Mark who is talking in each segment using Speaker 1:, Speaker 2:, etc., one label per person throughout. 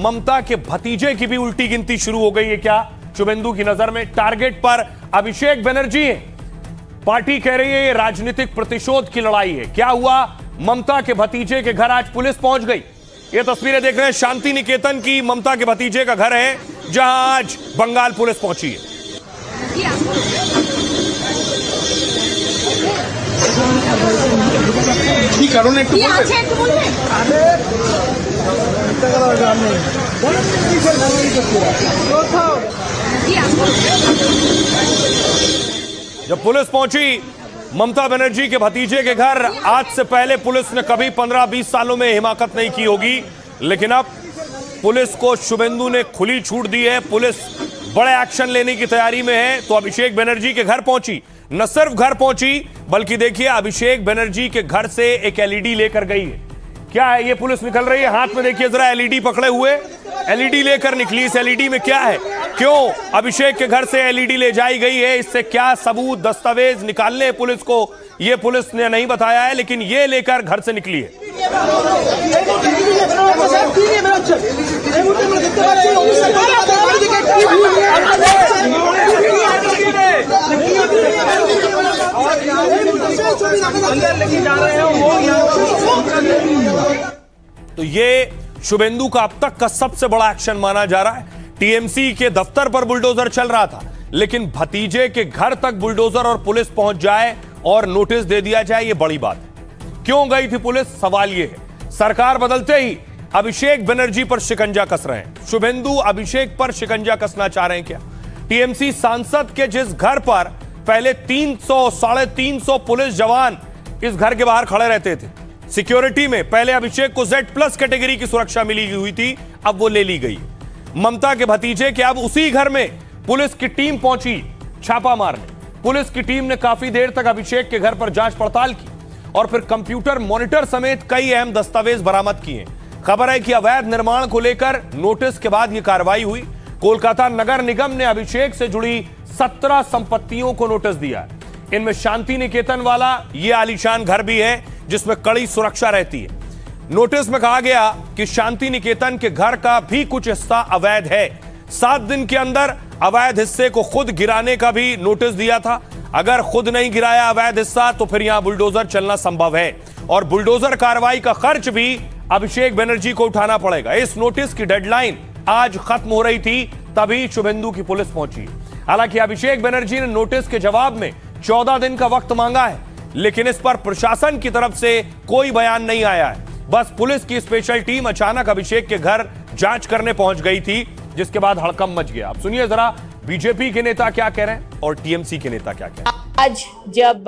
Speaker 1: ममता के भतीजे की भी उल्टी गिनती शुरू हो गई है क्या शुभेंदु की नजर में? टारगेट पर अभिषेक बनर्जी है। पार्टी कह रही है ये राजनीतिक प्रतिशोध की लड़ाई है। क्या हुआ? ममता के भतीजे के घर आज पुलिस पहुंच गई। ये तस्वीरें देख रहे हैं शांति निकेतन की। ममता के भतीजे का घर है जहां आज बंगाल पुलिस पहुंची है। जब पुलिस पहुंची ममता बनर्जी के भतीजे के घर, आज से पहले पुलिस ने कभी 15-20 सालों में हिमाकत नहीं की होगी, लेकिन अब पुलिस को शुभेंदु ने खुली छूट दी है। पुलिस बड़े एक्शन लेने की तैयारी में है, तो अभिषेक बनर्जी के घर पहुंची। न सिर्फ घर पहुंची बल्कि देखिए अभिषेक बनर्जी के घर से एक एलईडी लेकर गई है। क्या है ये? पुलिस निकल रही है, हाथ में देखिए जरा एलईडी पकड़े हुए, एलईडी लेकर निकली। इस एलईडी में क्या है? क्यों अभिषेक के घर से एलईडी ले जाई गई है? इससे क्या सबूत दस्तावेज निकालने हैं पुलिस को, ये पुलिस ने नहीं बताया है, लेकिन ये लेकर घर से निकली है। तो ये शुभेंदु का अब तक का सबसे बड़ा एक्शन माना जा रहा है। टीएमसी के दफ्तर पर बुलडोजर चल रहा था, लेकिन भतीजे के घर तक बुलडोजर और पुलिस पहुंच जाए और नोटिस दे दिया जाए, ये बड़ी बात है। क्यों गई थी पुलिस? सवाल ये है। सरकार बदलते ही अभिषेक बनर्जी पर शिकंजा कस रहे हैं। शुभेंदु अभिषेक पर शिकंजा कसना चाह रहे हैं क्या? टीएमसी सांसद के जिस घर पर पहले 300-350 पुलिस जवान इस घर के बाहर खड़े रहते थे, सिक्योरिटी में पहले अभिषेक को Z+ कैटेगरी की सुरक्षा मिली हुई थी, अब वो ले ली गई। ममता के भतीजे के अब उसी घर में पुलिस की टीम पहुंची छापा मारने। पुलिस की टीम ने काफी देर तक अभिषेक के घर पर जांच पड़ताल की और फिर कंप्यूटर मॉनिटर समेत कई अहम दस्तावेज बरामद किए। खबर है कि अवैध निर्माण को लेकर नोटिस के बाद यह कार्रवाई हुई। कोलकाता नगर निगम ने अभिषेक से जुड़ी 17 संपत्तियों को नोटिस दिया। इनमें शांति निकेतन वाला यह आलीशान घर भी है जिसमें कड़ी सुरक्षा रहती है। नोटिस में कहा गया कि शांति निकेतन के घर का भी कुछ हिस्सा अवैध है। 7 दिन के अंदर अवैध हिस्से को खुद गिराने का भी नोटिस दिया था। अगर खुद नहीं गिराया अवैध हिस्सा तो फिर यहां बुलडोजर चलना संभव है और बुलडोजर कार्रवाई का खर्च भी अभिषेक बनर्जी को उठाना पड़ेगा। इस नोटिस की डेडलाइन आज खत्म हो रही थी, तभी शुभेंदु की पुलिस पहुंची। हालांकि अभिषेक बनर्जी ने नोटिस के जवाब में 14 दिन का वक्त मांगा है, लेकिन इस पर प्रशासन की तरफ से कोई बयान नहीं आया है। बस पुलिस की स्पेशल टीम अचानक अभिषेक के घर जांच करने पहुंच गई थी, जिसके बाद हड़कंप मच गया। अब सुनिए जरा बीजेपी के नेता क्या कह रहे हैं और टीएमसी के नेता क्या कह रहे हैं।
Speaker 2: आज जब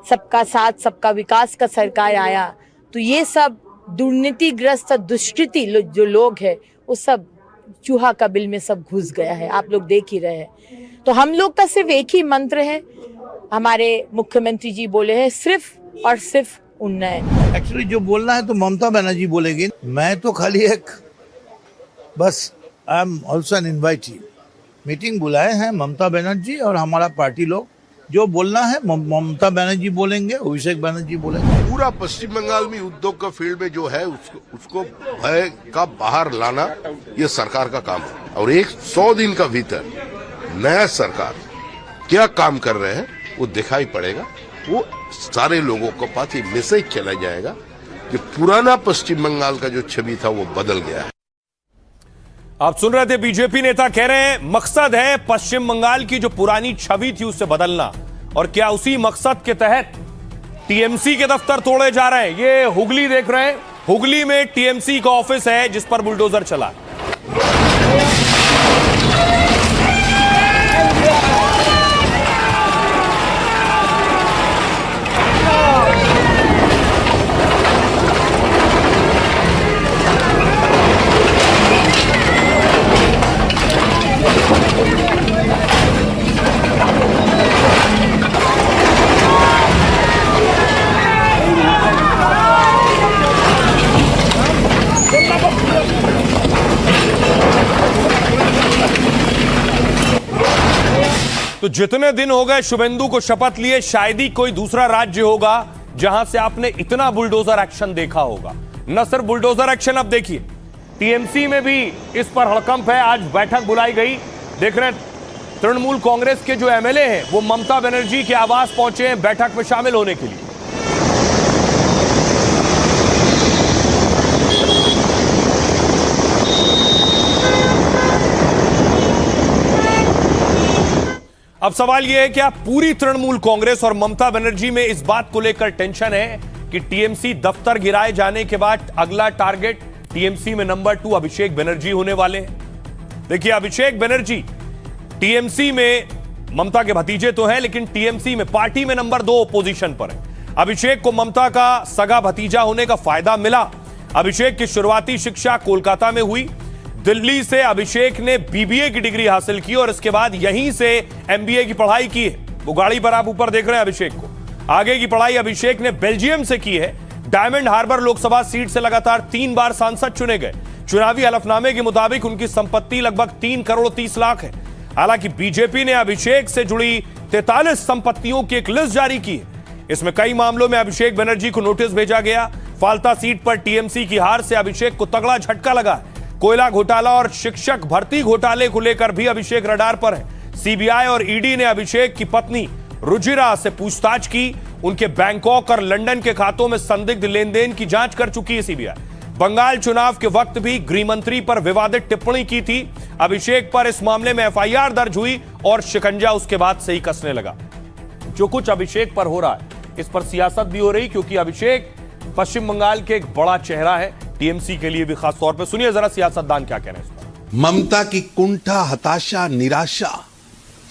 Speaker 2: सबका साथ सबका विकास का सरकार आया तो ये सब दुर्नीतिग्रस्त दुष्कृति जो लोग हैं वो सब चूहा का बिल में सब घुस गया है। आप लोग देख ही रहे हैं। तो हम लोग का सिर्फ एक ही मंत्र है, हमारे मुख्यमंत्री जी बोले हैं, सिर्फ और सिर्फ उन्नयन।
Speaker 3: एक्चुअली जो बोलना है तो ममता बनर्जी बोलेगी। मैं तो खाली एक बस I am also an invitee. Meeting बुलाए हैं ममता बनर्जी और हमारा पार्टी लोग। जो बोलना है ममता बनर्जी बोलेंगे, अभिषेक बनर्जी बोलेंगे।
Speaker 4: पूरा पश्चिम बंगाल में उद्योग का फील्ड में जो है उसको भय का बाहर लाना ये सरकार का काम है। और 100 दिन का भीतर नया सरकार क्या काम कर रहे हैं वो दिखाई पड़ेगा। वो सारे लोगों को पास ये मैसेज चला जाएगा कि पुराना पश्चिम बंगाल का जो छवि था वो बदल गया है।
Speaker 1: आप सुन रहे थे बीजेपी नेता कह रहे हैं मकसद है पश्चिम बंगाल की जो पुरानी छवि थी उससे बदलना, और क्या उसी मकसद के तहत टीएमसी के दफ्तर तोड़े जा रहे हैं। ये हुगली देख रहे हैं, हुगली में टीएमसी का ऑफिस है जिस पर बुलडोजर चला। तो जितने दिन हो गए शुभेंदु को शपथ लिए, शायद ही कोई दूसरा राज्य होगा जहां से आपने इतना बुलडोजर एक्शन देखा होगा। न सिर्फ बुलडोजर एक्शन, अब देखिए टीएमसी में भी इस पर हड़कंप है। आज बैठक बुलाई गई। देख रहे हैं तृणमूल कांग्रेस के जो एमएलए हैं वो ममता बनर्जी के आवास पहुंचे हैं बैठक में शामिल होने के लिए। अब सवाल यह है कि आप पूरी तृणमूल कांग्रेस और ममता बनर्जी में इस बात को लेकर टेंशन है कि टीएमसी दफ्तर गिराए जाने के बाद अगला टारगेट टीएमसी में नंबर 2 अभिषेक बनर्जी होने वाले हैं। देखिए अभिषेक बनर्जी टीएमसी में ममता के भतीजे तो हैं, लेकिन टीएमसी में पार्टी में नंबर 2 पोजीशन पर है। अभिषेक को ममता का सगा भतीजा होने का फायदा मिला। अभिषेक की शुरुआती शिक्षा कोलकाता में हुई। दिल्ली से अभिषेक ने बीबीए की डिग्री हासिल की और इसके बाद यहीं से एमबीए की पढ़ाई की है। वो गाड़ी पर आप ऊपर देख रहे हैं अभिषेक को। आगे की पढ़ाई अभिषेक ने बेल्जियम से की है। डायमंड हार्बर लोकसभा सीट से लगातार 3 बार सांसद चुने गए। चुनावी हलफनामे के मुताबिक उनकी संपत्ति लगभग 3 करोड़ 30 लाख है। हालांकि बीजेपी ने अभिषेक से जुड़ी 43 संपत्तियों की एक लिस्ट जारी की है। इसमें कई मामलों में अभिषेक बनर्जी को नोटिस भेजा गया। फाल्ता सीट पर टीएमसी की हार से अभिषेक को तगड़ा झटका लगा है। कोयला घोटाला और शिक्षक भर्ती घोटाले को लेकर भी अभिषेक रडार पर है। सीबीआई और ईडी ने अभिषेक की पत्नी रुजिरा से पूछताछ की। उनके बैंकॉक और लंदन के खातों में संदिग्ध लेन देन की जांच कर चुकी है सीबीआई। बंगाल चुनाव के वक्त भी गृह मंत्री पर विवादित टिप्पणी की थी। अभिषेक पर इस मामले में एफआईआर दर्ज हुई और शिकंजा उसके बाद से ही कसने लगा। जो कुछ अभिषेक पर हो रहा है इस पर सियासत भी हो रही, क्योंकि अभिषेक पश्चिम बंगाल के एक बड़ा चेहरा है टीएमसी के लिए भी खास तौर पर। सुनिए जरा सियासतदान क्या कह रहे हैं इस पर।
Speaker 5: ममता की कुंठा, हताशा, निराशा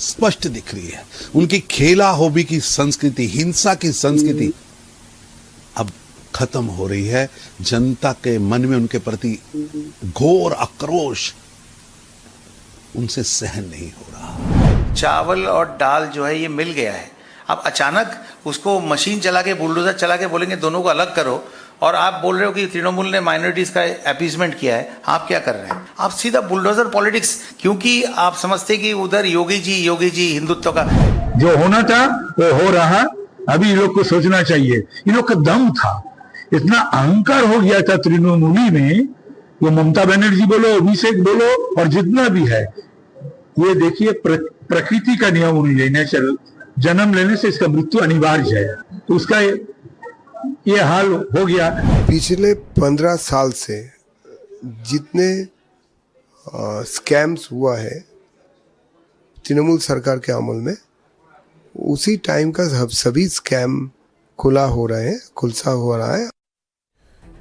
Speaker 5: स्पष्ट दिख रही है। उनकी खेला होबी की संस्कृति, हिंसा की संस्कृति अब खत्म हो रही है। जनता के मन में उनके प्रति घोर आक्रोश उनसे सहन नहीं हो रहा।
Speaker 6: चावल और दाल जो है ये मिल गया है। अब अचानक उसको मशीन चला के, बुलडोजर चला के बोलेंगे दोनों को अलग करो, और आप बोल रहे हो कि तृणमूल ने माइनॉरिटीज का अपीजमेंट किया है। आप क्या कर रहे हैं? आप सीधा बुलडोजर पॉलिटिक्स, क्योंकि आप समझते कि उधर योगी जी हिंदुत्व का
Speaker 7: जो होना था वो हो रहा। अभी इन लोग को सोचना चाहिए। इन लोग का दम था, इतना अहंकार हो गया था तृणमूली में। वो ममता बनर्जी बोलो, अभिषेक बोलो और जितना भी है, ये देखिए प्रकृति का नियम नहीं है। नेचुरल जन्म लेने से इसका मृत्यु अनिवार्य है, तो उसका ये हाल हो गया।
Speaker 8: पिछले 15 साल से जितने स्कैम्स हुआ है तृणमूल सरकार के अमल में, उसी टाइम का सभी स्कैम खुला हो रहे हैं, खुलसा हो रहा है।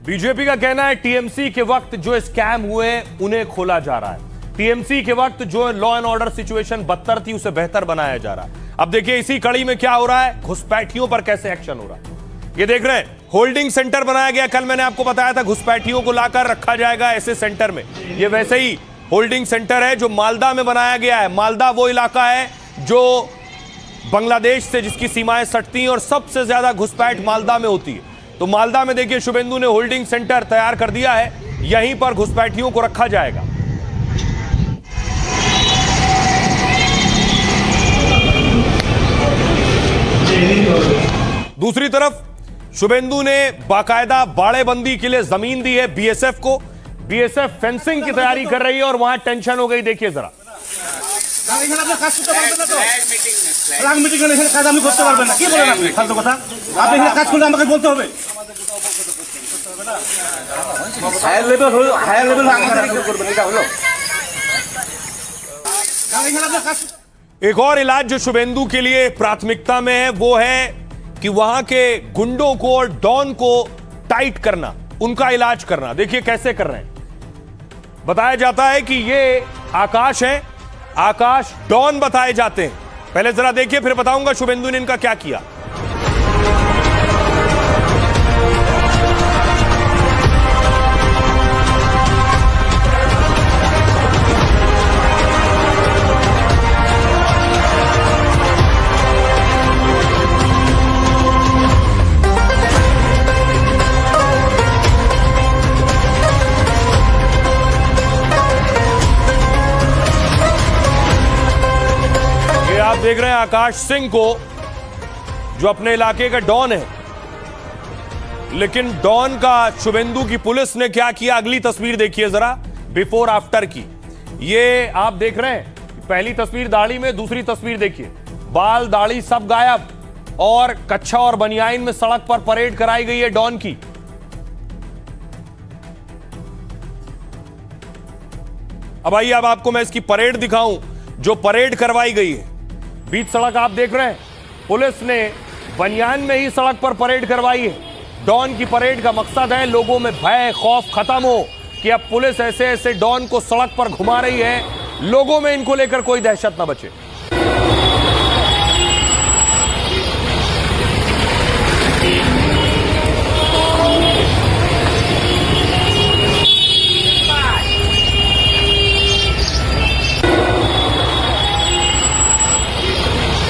Speaker 1: बीजेपी का कहना है टीएमसी के वक्त जो स्कैम हुए उन्हें खोला जा रहा है। टीएमसी के वक्त जो लॉ एंड ऑर्डर सिचुएशन बदतर थी उसे बेहतर बनाया जा रहा है। अब देखिए इसी कड़ी में क्या हो रहा है, घुसपैठियों पर कैसे एक्शन हो रहा है। ये देख रहे हैं होल्डिंग सेंटर बनाया गया। कल मैंने आपको बताया था घुसपैठियों को लाकर रखा जाएगा ऐसे सेंटर में। ये वैसे ही होल्डिंग सेंटर है जो मालदा में बनाया गया है। मालदा वो इलाका है जो बांग्लादेश से जिसकी सीमाएं सटती हैं और सबसे ज्यादा घुसपैठ मालदा में होती है। तो मालदा में देखिए शुभेंदु ने होल्डिंग सेंटर तैयार कर दिया है। यहीं पर घुसपैठियों को रखा जाएगा। दूसरी तरफ शुभेंदु ने बाकायदा बाड़ेबंदी के लिए जमीन दी है बीएसएफ को। बीएसएफ फेंसिंग की तैयारी कर रही है और वहां टेंशन हो गई। देखिए जरा। एक और इलाज जो शुभेंदु के लिए प्राथमिकता में है वो है कि वहां के गुंडों को और डॉन को टाइट करना, उनका इलाज करना। देखिए कैसे कर रहे हैं। बताया जाता है कि ये आकाश है, आकाश डॉन बताए जाते हैं। पहले जरा देखिए फिर बताऊंगा शुभेंदु ने इनका क्या किया। आप देख रहे हैं आकाश सिंह को जो अपने इलाके का डॉन है, लेकिन डॉन का शुभेंदु की पुलिस ने क्या किया अगली तस्वीर देखिए जरा। बिफोर आफ्टर की। ये आप देख रहे हैं, पहली तस्वीर दाढ़ी में, दूसरी तस्वीर देखिए, बाल दाढ़ी सब गायब और कच्छा और बनियाइन में सड़क पर परेड कराई गई है डॉन की। अब आइए, अब आपको मैं इसकी परेड दिखाऊं जो परेड करवाई गई है। बीच सड़क आप देख रहे हैं, पुलिस ने बनियान में ही सड़क पर परेड करवाई है। डॉन की परेड का मकसद है लोगों में भय खौफ खत्म हो कि अब पुलिस ऐसे ऐसे डॉन को सड़क पर घुमा रही है, लोगों में इनको लेकर कोई दहशत ना बचे।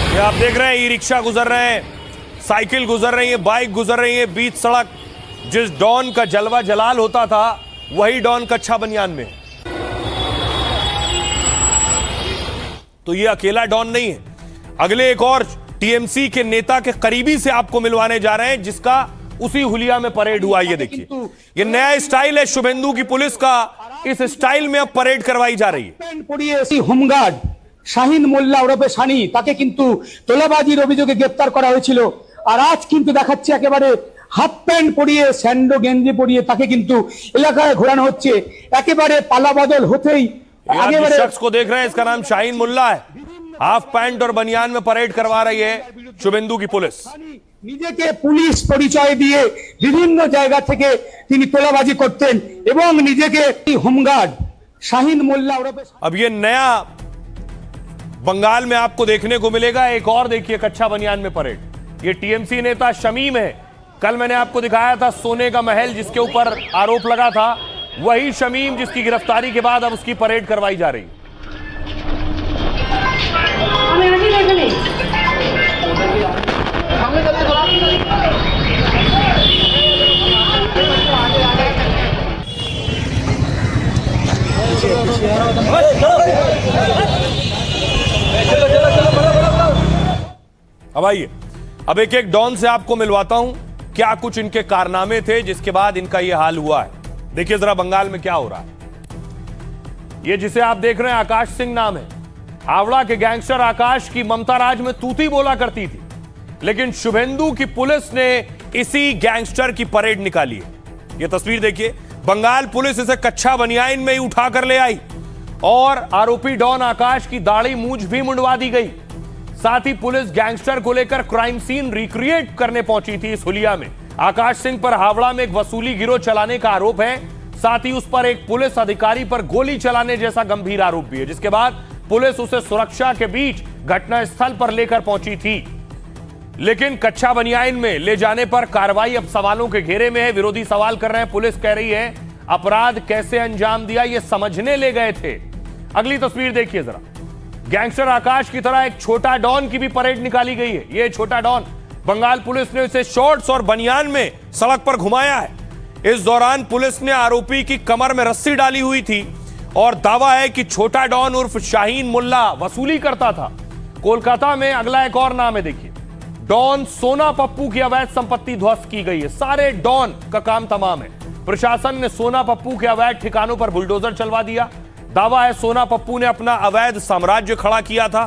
Speaker 1: ये आप देख रहे हैं, ई रिक्शा गुजर रहे हैं, साइकिल गुजर रही है, बाइक गुजर रही है बीच सड़क। जिस डॉन का जलवा जलाल होता था वही डॉन कच्छा बनियान में। तो ये अकेला डॉन नहीं है, अगले एक और टीएमसी के नेता के करीबी से आपको मिलवाने जा रहे हैं जिसका उसी हुलिया में परेड हुआ। ये देखिए, ये नया स्टाइल है शुभेंदु की पुलिस का, इस स्टाइल में अब परेड करवाई जा रही है।
Speaker 9: होमगार्ड শাহিন মোল্লা ওরফে সানি তাকে কিন্তু তোলাবাজির অভিযোগে গ্রেফতার করা হয়েছিল, আর আজ কিন্তু দেখাচ্ছে একেবারে হাফ প্যান্ট পরিয়ে স্যান্ডো গেঞ্জি পরিয়ে তাকে কিন্তু এলাকায় ঘোরানো হচ্ছে, একেবারে পালাবদল হতেই
Speaker 1: जिस शख्स को देख रहे हैं इसका नाम शाहीन मुल्ला है, हाफ पैंट और बनियान में परेड करवा रही है शुभेंदु की पुलिस।
Speaker 9: নিজেকে পুলিশ পরিচয় দিয়ে বিভিন্ন জায়গা থেকে তিনি তোলাবাজি করতেন এবং নিজেকে হোমগার্ড শাহিন মোল্লা ওরফে।
Speaker 1: अब ये नया बंगाल में आपको देखने को मिलेगा। एक और देखिए कच्छा बनियान में परेड, ये टीएमसी नेता शमीम है। कल मैंने आपको दिखाया था सोने का महल जिसके ऊपर आरोप लगा था, वही शमीम जिसकी गिरफ्तारी के बाद अब उसकी परेड करवाई जा रही। अब आइए, अब एक एक डॉन से आपको मिलवाता हूं क्या कुछ इनके कारनामे थे जिसके बाद इनका यह हाल हुआ है। देखिए जरा बंगाल में क्या हो रहा है। ये जिसे आप देख रहे हैं आकाश सिंह नाम है, हावड़ा के गैंगस्टर आकाश की ममता राज में तूती बोला करती थी, लेकिन शुभेंदु की पुलिस ने इसी गैंगस्टर की परेड निकाली है। यह तस्वीर देखिए, बंगाल पुलिस इसे कच्छा बनियाइन में ही उठाकर ले आई और आरोपी डॉन आकाश की दाढ़ी मूंछ भी मुंडवा दी गई। साथ ही पुलिस गैंगस्टर को लेकर क्राइम सीन रिक्रिएट करने पहुंची थी इस हुलिया में। आकाश सिंह पर हावड़ा में एक वसूली गिरोह चलाने का आरोप है, साथ ही उस पर एक पुलिस अधिकारी पर गोली चलाने जैसा गंभीर आरोप भी है, जिसके बाद पुलिस उसे सुरक्षा के बीच घटनास्थल पर लेकर पहुंची थी। लेकिन कच्छा बनियाइन में ले जाने पर कार्रवाई अब सवालों के घेरे में है। विरोधी सवाल कर रहे हैं, पुलिस कह रही है अपराध कैसे अंजाम दिया ये समझने ले गए थे। अगली तस्वीर देखिए जरा, गैंगस्टर आकाश की तरह एक छोटा डॉन की भी परेड निकाली गई है। यह छोटा डॉन, बंगाल पुलिस ने इसे शॉर्ट्स और बनियान में सड़क पर घुमाया है। इस दौरान पुलिस ने आरोपी की कमर में रस्सी डाली हुई थी और दावा है कि छोटा डॉन उर्फ शाहीन मुल्ला वसूली करता था। कोलकाता में अगला एक और नाम है, देखिए डॉन सोना पप्पू की अवैध संपत्ति ध्वस्त की गई है। सारे डॉन का काम तमाम है। प्रशासन ने सोना पप्पू के अवैध ठिकानों पर बुलडोजर चलवा दिया। दावा है सोना पप्पू ने अपना अवैध साम्राज्य खड़ा किया था।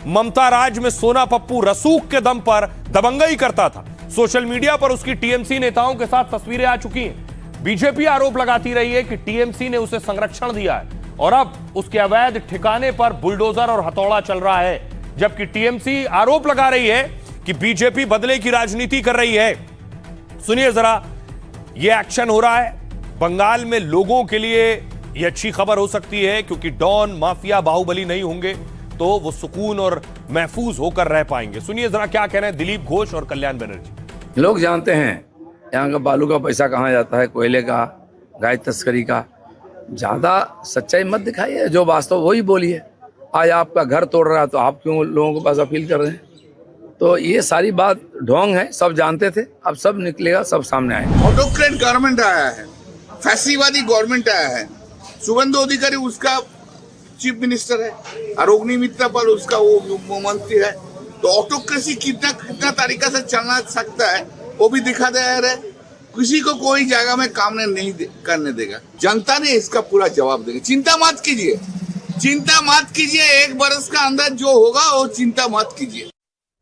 Speaker 1: ममता राज में सोना पप्पू रसूख के दम पर दबंगई करता था। सोशल मीडिया पर उसकी टीएमसी नेताओं के साथ तस्वीरें आ चुकी हैं। बीजेपी आरोप लगाती रही है कि टीएमसी ने उसे संरक्षण दिया है और अब उसके अवैध ठिकाने पर बुलडोजर और हथौड़ा चल रहा है, जबकि टीएमसी आरोप लगा रही है कि बीजेपी बदले की राजनीति कर रही है। सुनिए जरा, यह एक्शन हो रहा है बंगाल में। लोगों के लिए यह अच्छी खबर हो सकती है क्योंकि डॉन माफिया बाहुबली नहीं होंगे तो वो सुकून और महफूज होकर रह पाएंगे। सुनिए जरा क्या कह रहे हैं दिलीप घोष और कल्याण बनर्जी।
Speaker 10: लोग जानते हैं यहाँ का बालू का पैसा कहाँ जाता है, कोयले का, गाय तस्करी का। ज्यादा सच्चाई मत दिखाइए, जो वास्तव वही बोलिए। आज आपका घर तोड़ रहा है तो आप क्यों लोगों के पास अपील कर रहे हैं? तो ये सारी बात ढोंग है, सब जानते थे, अब सब निकलेगा, सब सामने आएगा।
Speaker 11: ऑटोक्रेट गवर्नमेंट आया है, फैसिवादी गवर्नमेंट आया है। शुभेंदु अधिकारी उसका चीफ मिनिस्टर है, आरोग्य मित्रा पर उसका वो मंत्री है। तो ऑटोक्रेसी कितना तरीका से चलना सकता है वो भी दिखा दे रहे। किसी को कोई जगह में काम नहीं करने देगा। जनता ने इसका पूरा जवाब देगा। चिंता मत कीजिए, चिंता मत कीजिए। 1 बरस का अंदर जो होगा वो चिंता मत कीजिए।